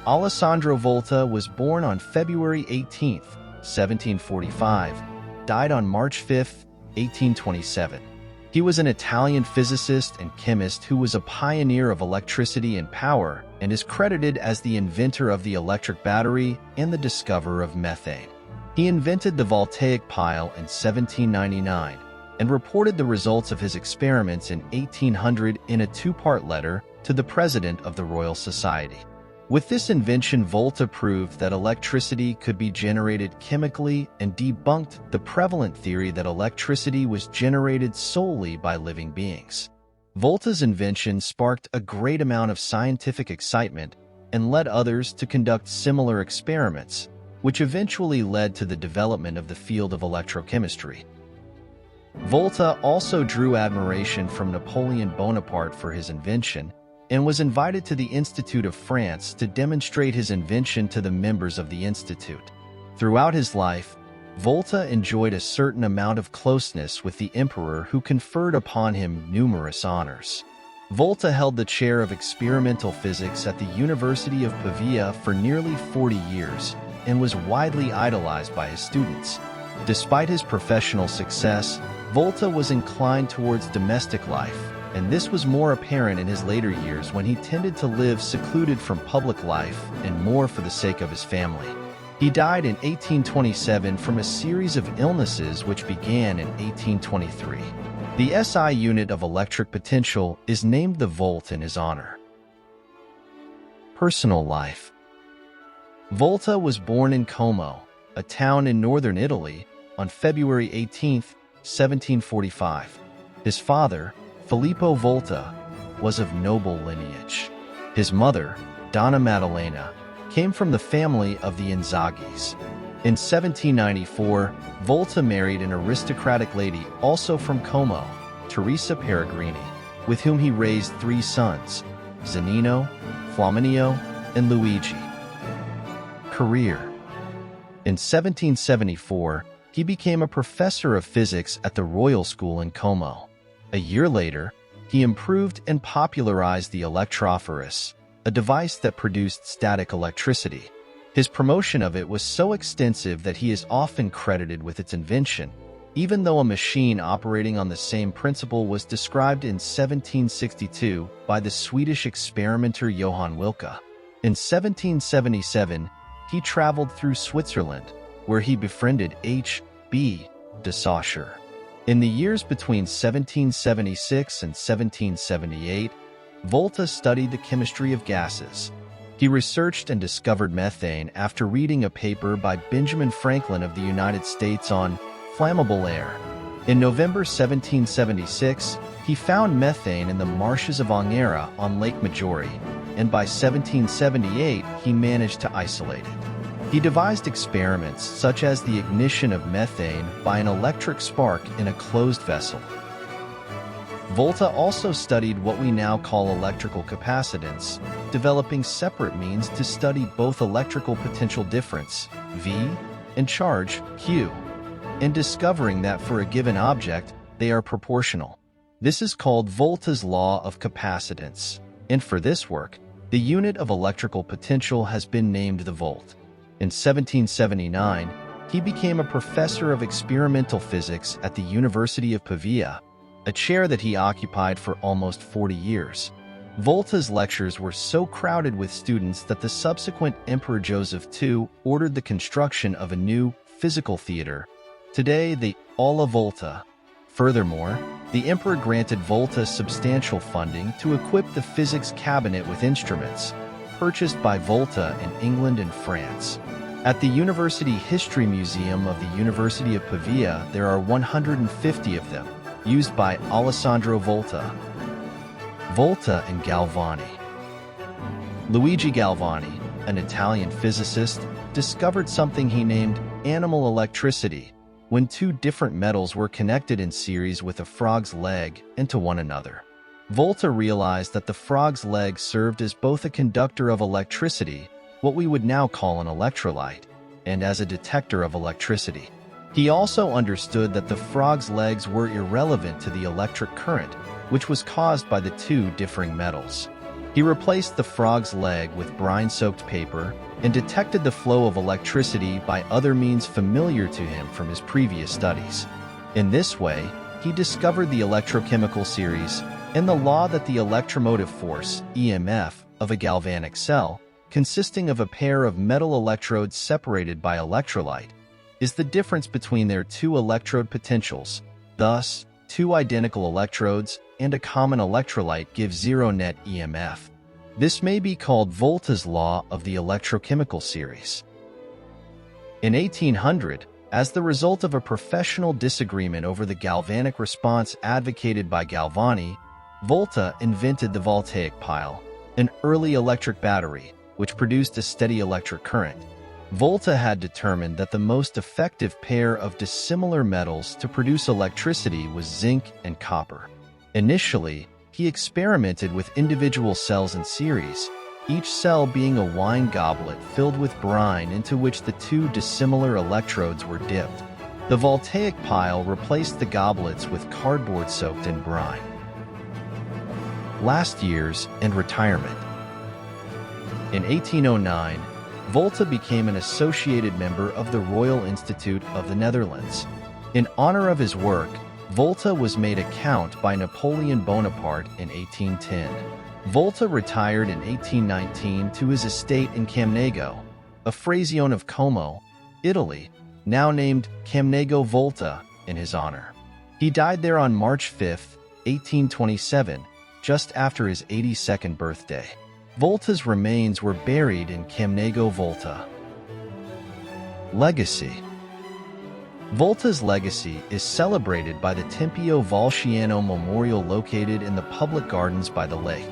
Alessandro Volta was born on February 18, 1745, died on March 5, 1827. He was an Italian physicist and chemist who was a pioneer of electricity and power and is credited as the inventor of the electric battery and the discoverer of methane. He invented the voltaic pile in 1799 and reported the results of his experiments in 1800 in a two-part letter to the president of the Royal Society. With this invention, Volta proved that electricity could be generated chemically and debunked the prevalent theory that electricity was generated solely by living beings. Volta's invention sparked a great amount of scientific excitement and led others to conduct similar experiments, which eventually led to the development of the field of electrochemistry. Volta also drew admiration from Napoleon Bonaparte for his invention and was invited to the Institute of France to demonstrate his invention to the members of the institute. Throughout his life, Volta enjoyed a certain amount of closeness with the emperor, who conferred upon him numerous honors. Volta held the chair of experimental physics at the University of Pavia for nearly 40 years and was widely idolized by his students. Despite his professional success, Volta was inclined towards domestic life, and this was more apparent in his later years when he tended to live secluded from public life and more for the sake of his family. He died in 1827 from a series of illnesses which began in 1823. The SI unit of electric potential is named the volt in his honor. Personal life. Volta was born in Como, a town in northern Italy, on February 18, 1745. His father, Filippo Volta, was of noble lineage. His mother, Donna Maddalena, came from the family of the Inzaghis. In 1794, Volta married an aristocratic lady also from Como, Teresa Peregrini, with whom he raised three sons, Zanino, Flaminio, and Luigi. Career. In 1774, he became a professor of physics at the Royal School in Como. A year later, he improved and popularized the electrophorus, a device that produced static electricity. His promotion of it was so extensive that he is often credited with its invention, even though a machine operating on the same principle was described in 1762 by the Swedish experimenter Johann Wilcke. In 1777, he traveled through Switzerland, where he befriended H.B. de Saussure. In the years between 1776 and 1778, Volta studied the chemistry of gases. He researched and discovered methane after reading a paper by Benjamin Franklin of the United States on flammable air. In November 1776, he found methane in the marshes of Angera on Lake Maggiore, and by 1778 he managed to isolate it. He devised experiments such as the ignition of methane by an electric spark in a closed vessel. Volta also studied what we now call electrical capacitance, developing separate means to study both electrical potential difference, V, and charge, Q, and discovering that for a given object, they are proportional. This is called Volta's law of capacitance, and for this work, the unit of electrical potential has been named the volt. In 1779, he became a professor of experimental physics at the University of Pavia, a chair that he occupied for almost 40 years. Volta's lectures were so crowded with students that the subsequent Emperor Joseph II ordered the construction of a new physical theater, today the Aula Volta. Furthermore, the emperor granted Volta substantial funding to equip the physics cabinet with instruments, purchased by Volta in England and France. At the University History Museum of the University of Pavia, there are 150 of them, used by Alessandro Volta. Volta and Galvani. Luigi Galvani, an Italian physicist, discovered something he named animal electricity when two different metals were connected in series with a frog's leg into one another. Volta realized that the frog's leg served as both a conductor of electricity, what we would now call an electrolyte, and as a detector of electricity. He also understood that the frog's legs were irrelevant to the electric current, which was caused by the two differing metals. He replaced the frog's leg with brine-soaked paper and detected the flow of electricity by other means familiar to him from his previous studies. In this way, he discovered the electrochemical series and the law that the electromotive force, EMF, of a galvanic cell, consisting of a pair of metal electrodes separated by electrolyte, is the difference between their two electrode potentials. Thus, two identical electrodes and a common electrolyte give zero net EMF. This may be called Volta's law of the electrochemical series. In 1800, as the result of a professional disagreement over the galvanic response advocated by Galvani, Volta invented the voltaic pile, an early electric battery, which produced a steady electric current. Volta had determined that the most effective pair of dissimilar metals to produce electricity was zinc and copper. Initially, he experimented with individual cells in series, each cell being a wine goblet filled with brine into which the two dissimilar electrodes were dipped. The voltaic pile replaced the goblets with cardboard soaked in brine. Last years and retirement. In 1809, Volta became an associated member of the Royal Institute of the Netherlands. In honor of his work, Volta was made a count by Napoleon Bonaparte in 1810. Volta retired in 1819 to his estate in Camnego, a frazione of Como, Italy, now named Camnego Volta in his honor. He died there on March 5, 1827, just after his 82nd birthday. Volta's remains were buried in Camnego Volta. Legacy. Volta's legacy is celebrated by the Tempio Volsciano Memorial located in the public gardens by the lake.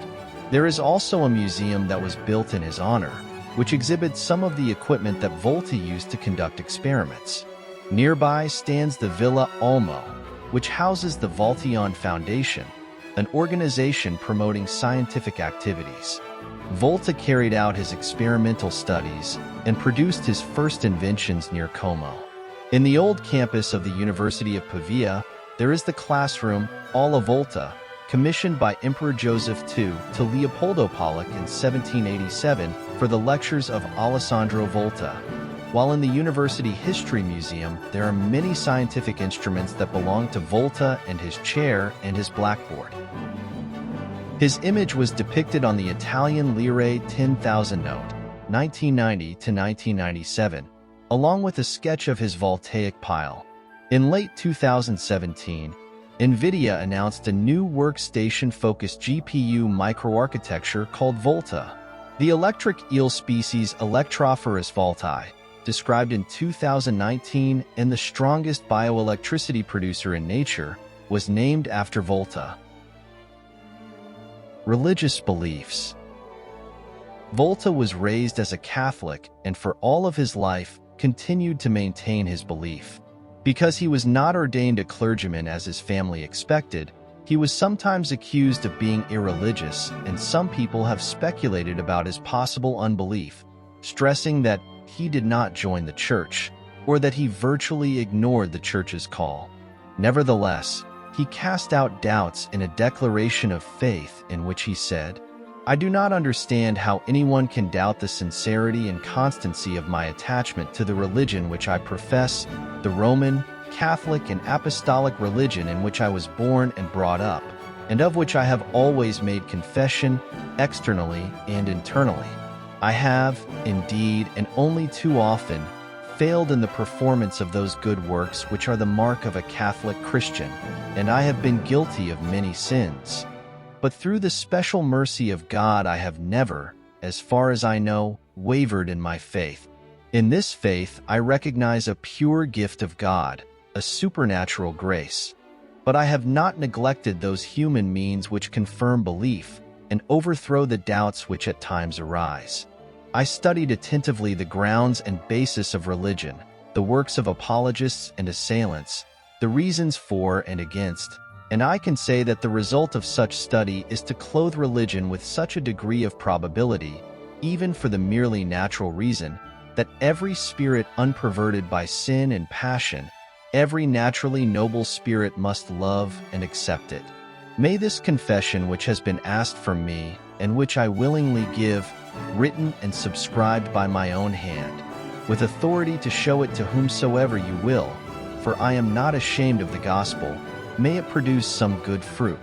There is also a museum that was built in his honor, which exhibits some of the equipment that Volta used to conduct experiments. Nearby stands the Villa Olmo, which houses the Voltion Foundation, an organization promoting scientific activities. Volta carried out his experimental studies and produced his first inventions near Como. In the old campus of the University of Pavia, there is the classroom Alla Volta, commissioned by Emperor Joseph II to Leopoldo Pollock in 1787 for the lectures of Alessandro Volta. While in the University History Museum, there are many scientific instruments that belong to Volta and his chair and his blackboard. His image was depicted on the Italian lire 10,000 note, 1990 to 1997, along with a sketch of his voltaic pile. In late 2017, NVIDIA announced a new workstation-focused GPU microarchitecture called Volta. The electric eel species Electrophorus voltae, described in 2019 and the strongest bioelectricity producer in nature, was named after Volta. Religious beliefs. Volta was raised as a Catholic and for all of his life continued to maintain his belief. Because he was not ordained a clergyman as his family expected, he was sometimes accused of being irreligious, and some people have speculated about his possible unbelief, stressing that he did not join the church, or that he virtually ignored the church's call. Nevertheless, he cast out doubts in a declaration of faith in which he said, "I do not understand how anyone can doubt the sincerity and constancy of my attachment to the religion which I profess, the Roman, Catholic, and Apostolic religion in which I was born and brought up, and of which I have always made confession, externally and internally. I have, indeed, and only too often, failed in the performance of those good works which are the mark of a Catholic Christian, and I have been guilty of many sins. But through the special mercy of God I have never, as far as I know, wavered in my faith. In this faith I recognize a pure gift of God, a supernatural grace. But I have not neglected those human means which confirm belief and overthrow the doubts which at times arise. I studied attentively the grounds and basis of religion, the works of apologists and assailants, the reasons for and against, and I can say that the result of such study is to clothe religion with such a degree of probability, even for the merely natural reason, that every spirit unperverted by sin and passion, every naturally noble spirit must love and accept it. May this confession which has been asked from me, and which I willingly give, written and subscribed by my own hand, with authority to show it to whomsoever you will, for I am not ashamed of the gospel. May it produce some good fruit.